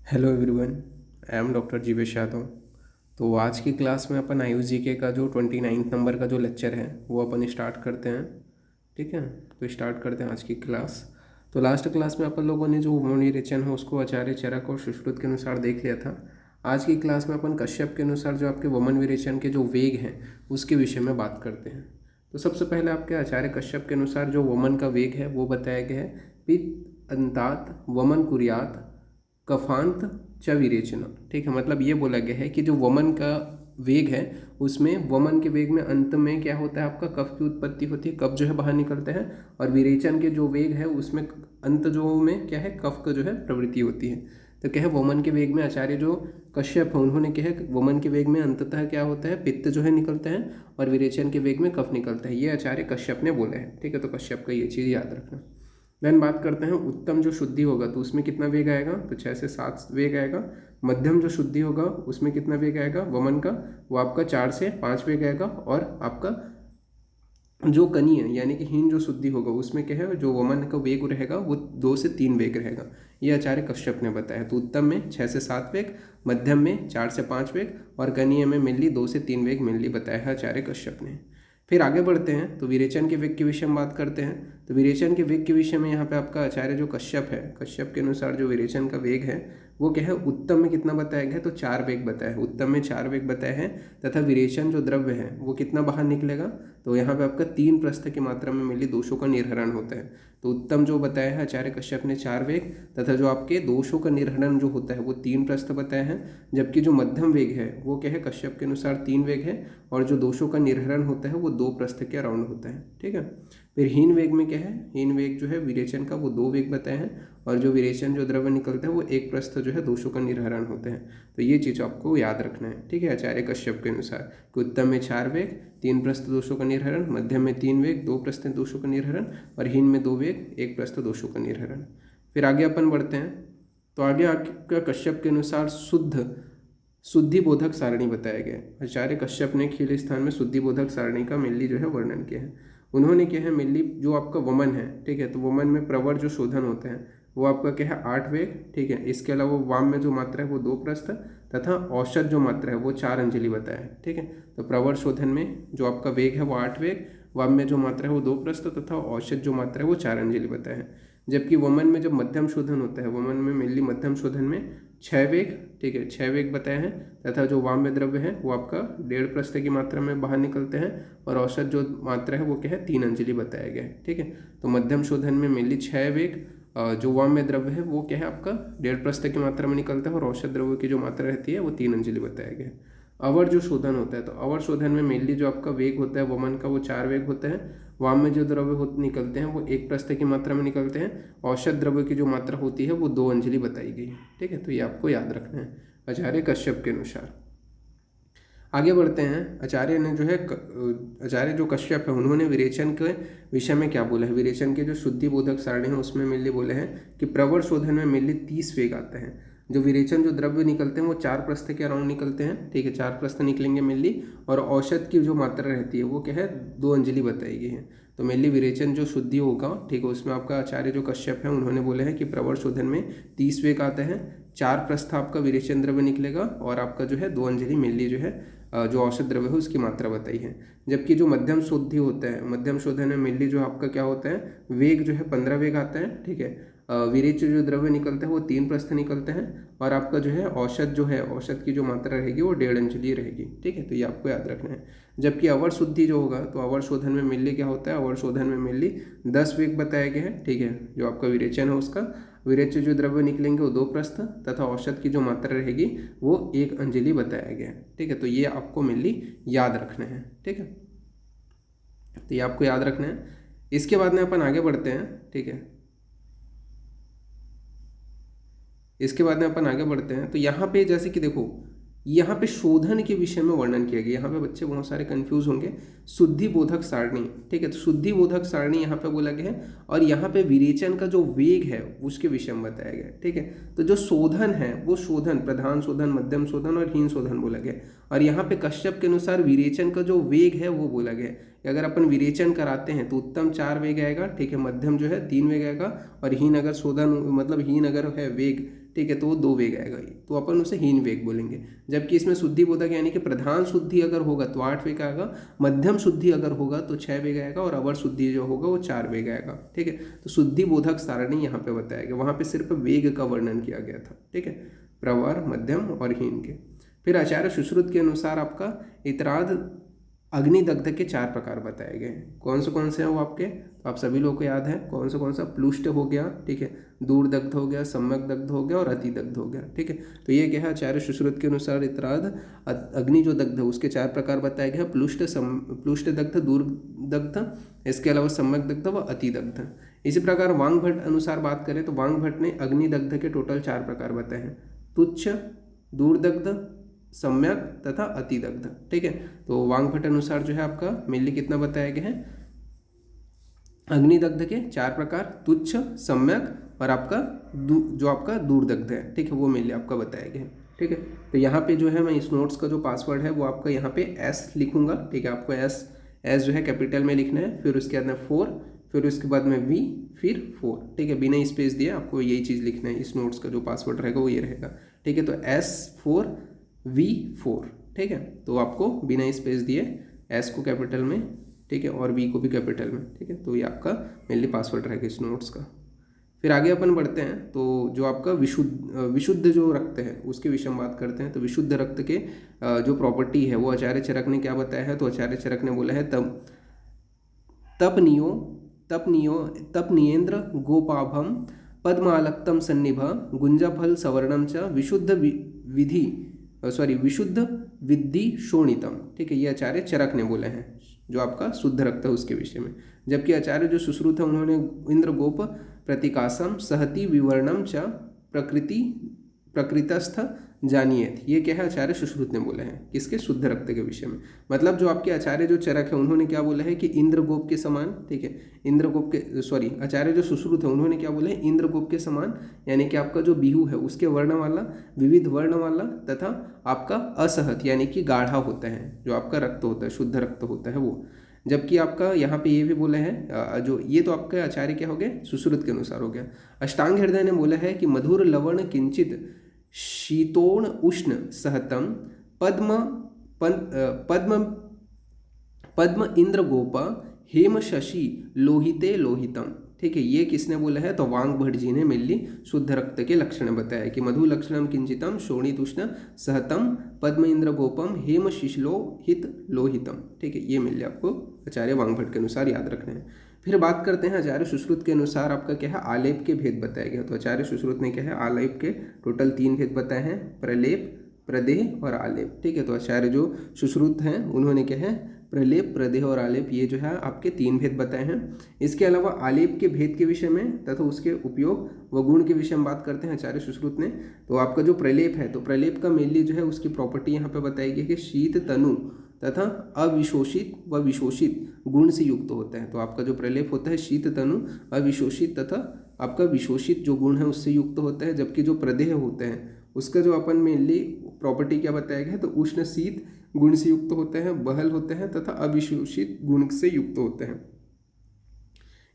Hello everyone, I am doctor Jeevesh Yadav. तो आज की क्लास में अपन आयुष जीके का जो 29 नंबर का जो लेक्चर है वो अपन स्टार्ट करते हैं। ठीक है, तो स्टार्ट करते हैं आज की क्लास। तो लास्ट क्लास में अपन लोगों ने जो वमन विरेचन है उसको आचार्य चरक और सुश्रुत के अनुसार देख लिया था। आज की क्लास में अपन कश्यप के अनुसार जो आपके वमन विरेचन के जो वेग हैं उसके विषय में बात करते हैं। तो सबसे पहले आपके आचार्य कश्यप के अनुसार जो वमन का वेग है वो बताया गया है। पित्त अंतात वमन कुर्यात कफांत च विरेचना। ठीक है, मतलब ये बोला गया है कि जो वमन का वेग है उसमें वमन के वेग में अंत में क्या होता है, आपका कफ की उत्पत्ति होती है, कफ जो है बाहर निकलते हैं। और विरेचन के जो वेग है उसमें अंत जो में क्या है, कफ का जो है प्रवृत्ति होती है। तो क्या है, वमन के वेग में आचार्य जो कश्यप है उन्होंने क्या है, वमन के वेग में अंततः क्या होता है, पित्त जो है निकलता है और विरेचन के वेग में कफ निकलता है। ये आचार्य कश्यप ने बोला है। ठीक है, तो कश्यप का ये चीज़ याद रखना। देन बात करते हैं उत्तम जो शुद्धि होगा तो उसमें कितना वेग आएगा, तो 6 से 7 वेग आएगा। मध्यम जो शुद्धि होगा उसमें कितना वेग आएगा वमन का, वो आपका 4 से 5 वेग आएगा। और आपका जो कनी है यानी कि हीन जो शुद्धि होगा उसमें क्या है, जो वमन का वेग रहेगा वो 2 से 3 वेग रहेगा। ये आचार्य कश्यप ने बताया। तो उत्तम में 6 से 7 वेग, मध्यम में 4 से 5 वेग और कनीय में मेनली 2 से 3 वेग मेनली बताया है आचार्य कश्यप ने। फिर आगे बढ़ते हैं तो विरेचन के वेग के विषय में बात करते हैं। तो विरेचन के वेग के विषय में यहाँ पे आपका आचार्य जो कश्यप है, कश्यप के अनुसार जो विरेचन का वेग है वो क्या है, उत्तम में कितना बताया गया है, तो 4 वेग बताया है। उत्तम में 4 वेग बताए हैं तथा विरेचन जो द्रव्य है वो कितना बाहर निकलेगा, तो यहाँ पे आपका 3 प्रस्थ की मात्रा में मिली दोषों का निर्हरण होता है। तो उत्तम जो बताया है आचार्य कश्यप ने 4 वेग, तथा जो आपके दोषों का निर्हरण जो होता है वो 3 प्रस्थ बताए हैं। जबकि जो मध्यम वेग है वो क्या है, कश्यप के अनुसार 3 वेग है और जो दोषों का निर्हरण होता है वो 2 प्रस्थ के अराउंड होता है। ठीक है, फिर हीन वेग में क्या है, हीन वेग जो है विरेचन का वो 2 वेग बताए हैं और जो विरेचन जो द्रव्य निकलता है वो 1 प्रस्थ जो है दोषों का निर्हरण होते हैं। तो ये चीज़ आपको याद रखना है। ठीक है, आचार्य कश्यप के अनुसार कि उत्तम में 4 वेग, 3 प्रस्थ दोषों का निर्हरण, मध्यम में 3 वेग, 2 प्रस्थ दोषों का निर्हरण और हीन में 2 वेग, 1 प्रस्थ दोषों का निर्हरण। फिर आगे अपन बढ़ते हैं। तो आगे आपका कश्यप के अनुसार शुद्धि बोधक सारणी बताया गया है। आचार्य कश्यप ने खील स्थान में शुद्धि बोधक सारणी का मेनली जो है वर्णन किया है। उन्होंने क्या है, मेनली जो आपका वमन है, ठीक है, तो वमन में प्रवर जो शोधन होते हैं वो आपका क्या है 8 वेग। ठीक है, इसके अलावा वाम में जो मात्रा है वो 2 प्रस्थ तथा औसत जो मात्रा है वो 4 अंजलि बताया है। ठीक है, तो प्रवर शोधन में जो आपका वेग है वो 8 वेग, वाम में जो मात्रा है वो 2 प्रस्थ तथा औसत जो मात्रा है वो 4 अंजलि बताया है। जबकि वमन में जब मध्यम शोधन होता है, वमन में मेनली मध्यम शोधन में 6 वेग, ठीक है, 6 वेग बताए हैं तथा जो वाम में द्रव्य है वो आपका 1.5 प्रस्थ की मात्रा में बाहर निकलते हैं और औसत जो मात्रा है वो क्या है 3 अंजलि बताया गया है। ठीक है, तो मध्यम शोधन में मेनली 6 वेग, जो वाम में द्रव्य है वो क्या है आपका 1.5 प्रस्थ की मात्रा में निकलता है और औसत द्रव्य की जो मात्रा रहती है वो 3 अंजलि बताया गया है। अवर जो शोधन होता है, तो अवर शोधन में मेनली जो आपका वेग होता है वमन का वो 4 वेग होता है। वाम में जो द्रव्य निकलते हैं वो 1 प्रस्थ की मात्रा में निकलते हैं। औसत द्रव्य की जो मात्रा होती है वो 2 अंजलि बताई गई है। ठीक है, तो ये आपको याद रखना है आचार्य कश्यप के अनुसार। आगे बढ़ते हैं। आचार्य ने जो है आचार्य जो कश्यप है उन्होंने विरेचन के विषय में क्या बोला है। विरेचन के जो शुद्धि बोधक सारणी है उसमें मेनली बोले हैं कि प्रवर शोधन में मेनली 30 वेग आते हैं। जो विरेचन जो द्रव्य निकलते हैं वो 4 प्रस्थ के अराउंड निकलते हैं। ठीक है, 4 प्रस्थ निकलेंगे मेनली और औसत की जो मात्रा रहती है वो क्या है 2 अंजलि बताई गई है। तो मेनली विरेचन जो शुद्धि होगा, ठीक है, उसमें आपका आचार्य जो कश्यप है उन्होंने बोले हैं कि प्रवर शोधन में 30 वेग आते हैं, 4 प्रस्थ आपका विरेचन द्रव्य निकलेगा और आपका जो है 2 अंजलि मेनली जो है जो औसत द्रव्य है उसकी मात्रा बताई है। जबकि जो मध्यम शुद्धि होता है, मध्यम शोधन में मेनली जो आपका क्या होता है वेग जो है 15 वेग आता है। ठीक है, विरेच जो द्रव्य निकलता है वो 3 प्रस्थ निकलते हैं और आपका जो है औसत की जो मात्रा रहेगी वो 1.5 अंजलि रहेगी। ठीक है, तो ये आपको याद रखना है। जबकि अवर शुद्धि जो होगा तो अवर शोधन में मेनली क्या होता है, अवर शोधन में मेनली 10 वेग बताया गया है। ठीक है, जो आपका विरेचन है उसका विरेच्य जो द्रव्य निकलेंगे वो 2 प्रस्थ तथा औसत की जो मात्रा रहेगी वो 1 अंजलि बताया गया है। ठीक है, तो ये आपको मेनली याद रखना है। ठीक है, तो ये आपको याद रखना है। इसके बाद में अपन आगे बढ़ते हैं। ठीक है, इसके बाद में अपन आगे बढ़ते हैं। तो यहाँ पे जैसे कि देखो, यहाँ पे शोधन के विषय में वर्णन किया गया। यहाँ पे बच्चे बहुत सारे कंफ्यूज होंगे। शुद्धि बोधक सारणी, ठीक है, तो शुद्धि बोधक सारणी यहाँ पे बोला गया है और यहाँ पे विरेचन का जो वेग है उसके विषय में बताया गया है। ठीक है, तो जो शोधन है वो शोधन प्रधान शोधन, मध्यम शोधन और हीन शोधन बोला गया और यहाँ पे कश्यप के अनुसार विरेचन का जो वेग है वो बोला गया है। अगर अपन विरेचन कराते हैं तो उत्तम 4 वेग आएगा। ठीक है, मध्यम जो है 3 वेग आएगा और हीन अगर शोधन मतलब हीन अगर है वेग, ठीक है, तो वो 2 वेग आएगा, तो अपन उसे हीन वेग बोलेंगे। जबकि इसमें शुद्धि बोधक यानी कि प्रधान शुद्धि अगर होगा तो 8 वेग आएगा, मध्यम शुद्धि अगर होगा तो 6 वेग आएगा, और अवर शुद्धि जो होगा वो 4 वेग आएगा। ठीक है, तो शुद्धि बोधक सारणी यहाँ पे बताया गया, वहाँ पे सिर्फ वेग का वर्णन किया गया था। ठीक है, प्रवर, मध्यम और हीन के। फिर आचार्य सुश्रुत के अनुसार आपका इतराद अग्निदग्ध के 4 प्रकार बताए गए हैं। कौन से हैं वो आपके, तो आप सभी लोगों को याद है कौन सा प्लुष्ट हो गया, ठीक है, दूरदग्ध हो गया, सम्यक दग्ध हो गया और अतिदग्ध हो गया। ठीक है, तो ये क्या है, आचार्य सुश्रुत के अनुसार इतराद अग्नि जो दग्ध है उसके 4 प्रकार बताए गए हैं, प्लुष्ट दग्ध, दूरदग्ध, इसके अलावा सम्यक दग्ध व अतिदग्ध। इसी प्रकार वांग भट्ट अनुसार बात करें तो वांग भट्ट ने अग्निदग्ध के टोटल 4 प्रकार बताए हैं, तुच्छ, दूरदग्ध, सम्यक तथा अतिदग्ध। ठीक है, तो वांग भट्ट अनुसार जो है आपका मेनली कितना बताया गया है, अग्निदग्ध के 4 प्रकार, तुच्छ, सम्यक और आपका जो आपका दूरदग्ध है, ठीक है, वो मेनली आपका बताया गया है। ठीक है, तो यहाँ पे जो है मैं इस नोट्स का जो पासवर्ड है वो आपका यहाँ पे एस लिखूंगा। ठीक है, आपको एस जो है कैपिटल में लिखना है, फिर उसके बाद में 4, फिर उसके बाद में वी, फिर 4। ठीक है, बिना स्पेस दिए आपको यही चीज़ लिखना है, इस नोट्स का जो पासवर्ड रहेगा वो ये रहेगा। ठीक है, तो S4V4। ठीक है, तो आपको बिना स्पेस दिए एस को कैपिटल में, ठीक है, और वी को भी कैपिटल में। ठीक है, तो ये आपका मेनली पासवर्ड रहेगा इस नोट्स का। फिर आगे अपन बढ़ते हैं, तो जो आपका विशुद्ध जो रक्त है उसके विषय में बात करते हैं। तो विशुद्ध रक्त के जो प्रॉपर्टी है वो आचार्य चरक ने क्या बताया है, तो आचार्य चरक ने बोला है तप नियेन्द्र गोपाभम पद्मालक्तम सन्निभ गुंजाफल सवर्णम च विशुद्ध विद्धि शोणितम। ठीक है, ये आचार्य चरक ने बोले हैं जो आपका शुद्ध रक्त है उसके विषय में। जबकि आचार्य जो सुश्रुत है उन्होंने इंद्र गोप प्रतिकासम सहति विवर्णम च प्रकृतस्थ जानियत, ये क्या है, आचार्य सुश्रुत ने बोले हैं किसके, शुद्ध रक्त के विषय में। मतलब जो आपके आचार्य जो चरक है उन्होंने क्या बोला है कि इंद्रगोप के समान, ठीक है, आचार्य जो सुश्रुत है उन्होंने क्या बोला है, इंद्रगोप के समान, यानी कि आपका जो बिहू है उसके वर्ण वाला, विविध वर्ण वाला तथा आपका असहत यानी कि गाढ़ा होता है, जो आपका रक्त होता है, शुद्ध रक्त होता है वो। जबकि आपका यहाँ पे ये भी बोला है, जो ये तो आपका आचार्य क्या हो गया, सुश्रुत के अनुसार हो गया। अष्टांग हृदय ने बोला है कि मधुर लवण किंचित शीतोण उष्ण सहतम पद्म इंद्र गोप हेम शशि लोहिते लोहितम। ठीक है, ये किसने बोला है, तो वांग भट्ट जी ने मेनली शुद्ध रक्त के लक्षण बताया कि मधु लक्षणम किंचितम शोणित उष्ण सहतम पद्म इंद्र गोपम हेम शिशलोहित लोहितम। ठीक है, ये मेनली आपको आचार्य वांग भट्ट के अनुसार याद रखने हैं। फिर बात करते हैं आचार्य सुश्रुत के अनुसार आपका क्या है, आलेप के भेद बताया गया। तो आचार्य सुश्रुत ने क्या है, आलेप के टोटल 3 भेद बताए हैं, प्रलेप, प्रदेह और आलेप। ठीक है, तो आचार्य जो सुश्रुत हैं उन्होंने क्या है, प्रलेप, प्रदेह और आलेप, ये जो है आपके 3 भेद बताए हैं। इसके अलावा आलेप के भेद के विषय में तथा उसके उपयोग व गुण के विषय में बात करते हैं आचार्य सुश्रुत ने। तो आपका जो प्रलेप है, तो प्रलेप का मेनली जो है उसकी प्रॉपर्टी यहाँ पे बताई गई है कि शीत तनु तथा अविशोषित व विशोषित गुण से युक्त होता है। तो आपका जो प्रलेप होता है शीत तनु, अविशोषित तथा आपका विशोषित जो गुण है उससे युक्त होता है। जबकि जो प्रदेह होता है उसका जो अपन मेनली प्रॉपर्टी क्या बताया गया है, तो उष्ण शीत गुण से युक्त होते हैं, बहल होते हैं तथा अविशोषित गुण से युक्त होते हैं।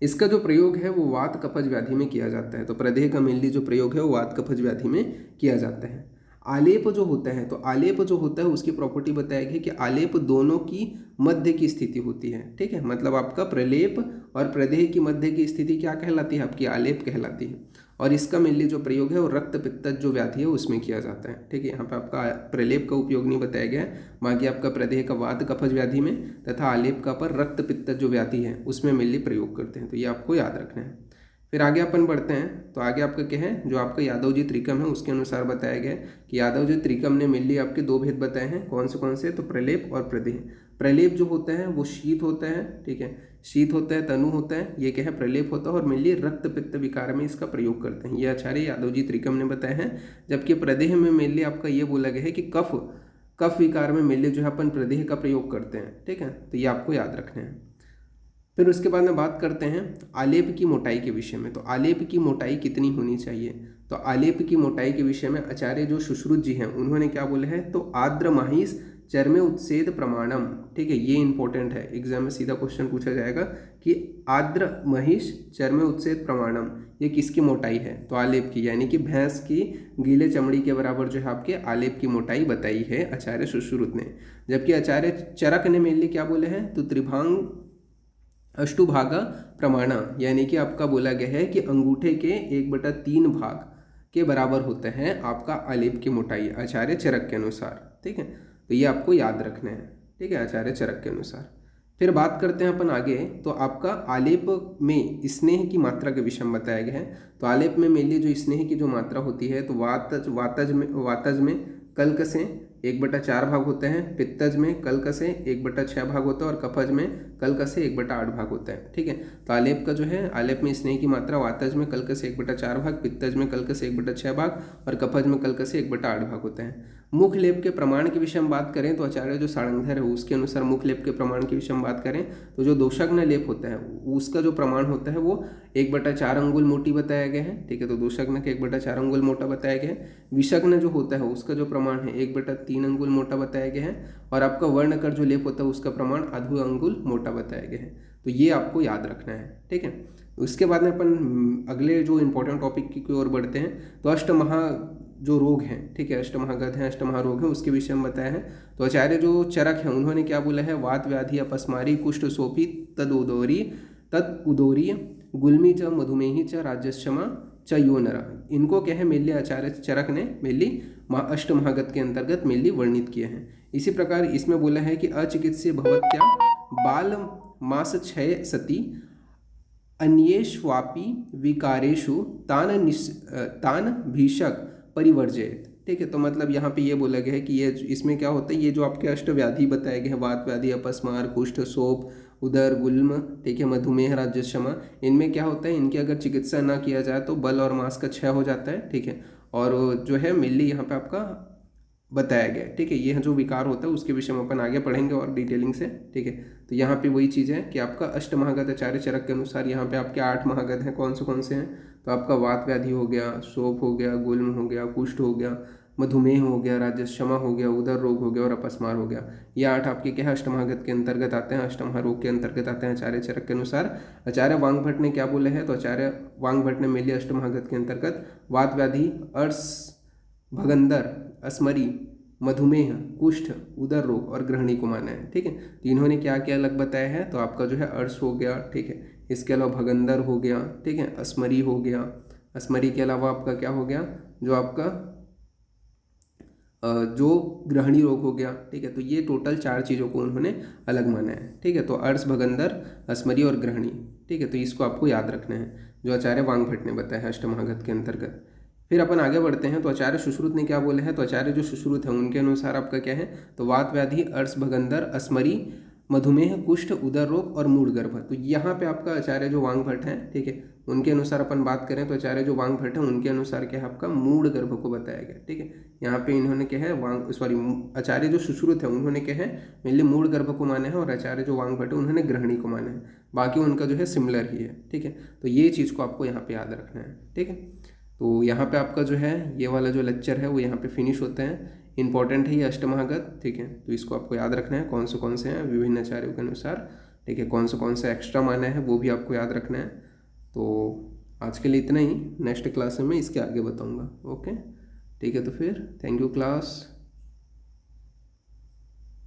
इसका जो प्रयोग है वो वात कफज व्याधि में किया जाता है। तो प्रदेह का मेनली जो प्रयोग है वो वात कफज व्याधि में किया जाता है। आलेप जो होता है, तो आलेप जो होता है उसकी प्रॉपर्टी बताया गया कि आलेप दोनों की मध्य की स्थिति होती है। ठीक है, मतलब आपका प्रलेप और प्रदेह की मध्य की स्थिति क्या कहलाती है, आपकी आलेप कहलाती है। और इसका मेनली जो प्रयोग है वो रक्त पित्तज जो व्याधि है उसमें किया जाता है। ठीक है, यहाँ पे आपका प्रलेप का उपयोग नहीं बताया गया है, बाकी आपका प्रदेह का वात कफज व्याधि में तथा आलेप का पर रक्त पित्तज जो व्याधि है उसमें मेनली प्रयोग करते हैं। तो ये आपको याद रखना है। फिर आगे अपन बढ़ते हैं, तो आगे आपका क्या है, जो आपका यादव जी त्रिकम है उसके अनुसार बताया गया कि यादव जी त्रिकम ने मेनली आपके 2 भेद बताए हैं। कौन से, तो प्रलेप और प्रदेह। प्रलेप जो होता है वो शीत होता है, ठीक है, शीत होता है, तनु होता है, ये क्या है, प्रलेप होता है, और मेनली रक्त पित्त विकार में इसका प्रयोग करते हैं। ये आचार्य यादव जी त्रिकम ने बताया है। जबकि प्रदेह में मेनली आपका ये बोला गया है कि कफ विकार में मेनली जो है अपन प्रदेह का प्रयोग करते हैं। ठीक है, तो ये आपको याद रखना है। फिर उसके बाद में बात करते हैं आलेप की मोटाई के विषय में। तो आलेप की मोटाई कितनी होनी चाहिए, तो आलेप की मोटाई के विषय में आचार्य जो सुश्रुत जी हैं उन्होंने क्या बोला है, तो आर्द्र माहिस चर्मे उत्सेद प्रमाणम, ठीक है, ये इंपॉर्टेंट है, एग्जाम में सीधा क्वेश्चन पूछा जाएगा कि आर्द्र महिष चर्मे उत्सेद प्रमाणम, ये किसकी मोटाई है, तो आलेप की, यानी कि भैंस की गीले चमड़ी के बराबर जो है आपके आलेप की मोटाई बताई है आचार्य सुश्रुत ने। जबकि आचार्य चरक ने मेनली क्या बोले हैं, तो त्रिभांग अष्टुभागा प्रमाणा, यानी कि आपका बोला गया है कि अंगूठे के 1/3 भाग के बराबर होते हैं आपका आलेप की मोटाई आचार्य चरक के अनुसार, ठीक है, तो ये आपको याद रखना है, ठीक है, आचार्य चरक के अनुसार। फिर बात करते हैं अपन आगे, तो आपका आलेप में स्नेह की मात्रा के विषय में बताया गया है। तो आलेप में मेनली जो स्नेह की जो मात्रा होती है, तो वातज में कल्कसें 1/4 भाग होते हैं, पित्तज में कल्कसें 1/6 भाग होता है और कफज में कल्कसें 1/8 भाग होता है, ठीक है। तो आलेप का जो है, आलेप में स्नेह की मात्रा वातज में कल्कस 1/4 भाग, पित्तज में कल्कस 1/6 भाग और कफज में कल्कस 1/8 भाग होता है। मुख लेप के प्रमाण के विषय में बात करें तो आचार्य जो सारंगधर है उसके अनुसार मुख लेप के प्रमाण के विषय में बात करें तो जो दोषग्न लेप होता है उसका जो प्रमाण होता है वो 1/4 अंगुल मोटी बताया गया है, ठीक है, तो दोषग्न के 1/4 अंगुल मोटा बताया गया है। विषग्न जो होता है उसका जो प्रमाण है 1/3 अंगुल मोटा बताया गया है और आपका वर्णकर जो लेप होता है उसका प्रमाण आधु अंगुल मोटा बताया गया है। तो ये आपको याद रखना है, ठीक है। उसके बाद में अपन अगले जो इंपॉर्टेंट टॉपिक की ओर बढ़ते हैं, तो अष्टमहा जो रोग हैं, ठीक है, अष्टमहागत हैं, अष्टमहारोग हैं, उसके विषय में बताया है। तो आचार्य जो चरक हैं उन्होंने क्या बोला है, वात व्याधि अपस्मारी कुष्ठ सोपी तद उदोरी गुल्मी च मधुमेही च राज्यक्षमा च यो नरा, इनको क्या है मेनली आचार्य चरक ने मेनली अष्टमहागत के अंतर्गत मेनली वर्णित किए हैं। इसी प्रकार इसमें बोला है कि अचिकित्स्य भवत्या बाल मास क्षय सती अन्येष्वापि विकारेषु तान भीषक परिवर्जयत, ठीक है। तो मतलब यहाँ पे ये बोला गया है कि ये इसमें क्या होता है, ये जो आपके अष्ट व्याधि बताए गए हैं, वात व्याधि अपस्मार कुष्ठ सोप उदर गुल्म, ठीक है, मधुमेह राज्यक्षमा, इनमें क्या होता है, इनकी अगर चिकित्सा ना किया जाए तो बल और मांस का क्षय हो जाता है, ठीक है, और जो है मेनली यहाँ पे आपका बताया गया है, ठीक है। ये जो विकार होता है उसके विषय में अपन आगे पढ़ेंगे और डिटेलिंग से, ठीक है। तो यहाँ पे वही चीज़ है कि आपका अष्टमहागत आचार्य चरक के अनुसार यहाँ पे आपके 8 महागत हैं, कौन से हैं, तो आपका वात व्याधि हो गया, शोफ हो गया, गुल्म हो गया, कुष्ठ हो गया, मधुमेह हो गया, राज्यक्षमा हो गया, उदर रोग हो गया और अपस्मार हो गया। ये 8 आपके क्या है, अष्टमहागत के अंतर्गत आते हैं, अष्टमहारोग के अंतर्गत आते हैं आचार्य चरक के अनुसार। आचार्य वांगभट्ट ने क्या बोले हैं, तो आचार्य वांगभट्ट ने मेनली अष्टमहागत के अंतर्गत वात व्याधि, अर्श भगंदर, अस्मरी, मधुमेह, कुष्ठ, उदर रोग और ग्रहणी को माना है, ठीक है। तो इन्होंने क्या क्या अलग बताया है, तो आपका जो है अर्श हो गया, ठीक है, इसके अलावा भगंदर हो गया, ठीक है, अस्मरी हो गया, अस्मरी के अलावा आपका क्या हो गया, जो आपका जो ग्रहणी रोग हो गया, ठीक है। तो ये टोटल 4 चीज़ों को उन्होंने अलग माना है, ठीक है। तो अर्श भगंदर अस्मरी और ग्रहणी, ठीक है, तो इसको आपको याद रखना है जो आचार्य वांगभट्ट ने बताया है अष्टमहागत के अंतर्गत। फिर अपन आगे बढ़ते हैं, तो आचार्य सुश्रुत ने क्या बोले हैं, तो आचार्य जो सुश्रुत है उनके अनुसार आपका क्या है, तो वात व्याधि, अर्श भगंदर, अस्मरी, मधुमेह, कुष्ठ, उदर रोग और मूढ़ गर्भ। तो यहाँ पे आपका आचार्य जो वांगभट्ट हैं, ठीक है, उनके अनुसार अपन बात करें तो आचार्य जो वांगभट्ट हैं उनके अनुसार क्या है आपका मूढ़ गर्भ को बताया गया, ठीक है। यहाँ पे इन्होंने क्या है आचार्य जो सुश्रुत है उन्होंने क्या है मेनली मूढ़ गर्भ को माना है और आचार्य जो वांगभट्ट है उन्होंने ग्रहणी को माना है, बाकी उनका जो है सिमिलर ही है, ठीक है। तो ये चीज़ को आपको यहाँ पे याद रखना है, ठीक है। तो यहाँ पे आपका जो है ये वाला जो लेक्चर है वो यहाँ पे फिनिश होता है। इंपॉर्टेंट है ये अष्टमहागत, ठीक है, तो इसको आपको याद रखना है कौन से हैं विभिन्न आचार्यों के अनुसार, ठीक है, कौन से एक्स्ट्रा माना है वो भी आपको याद रखना है। तो आज के लिए इतना ही, नेक्स्ट क्लास में मैं इसके आगे बताऊँगा, ओके, ठीक है। तो फिर थैंक यू क्लास।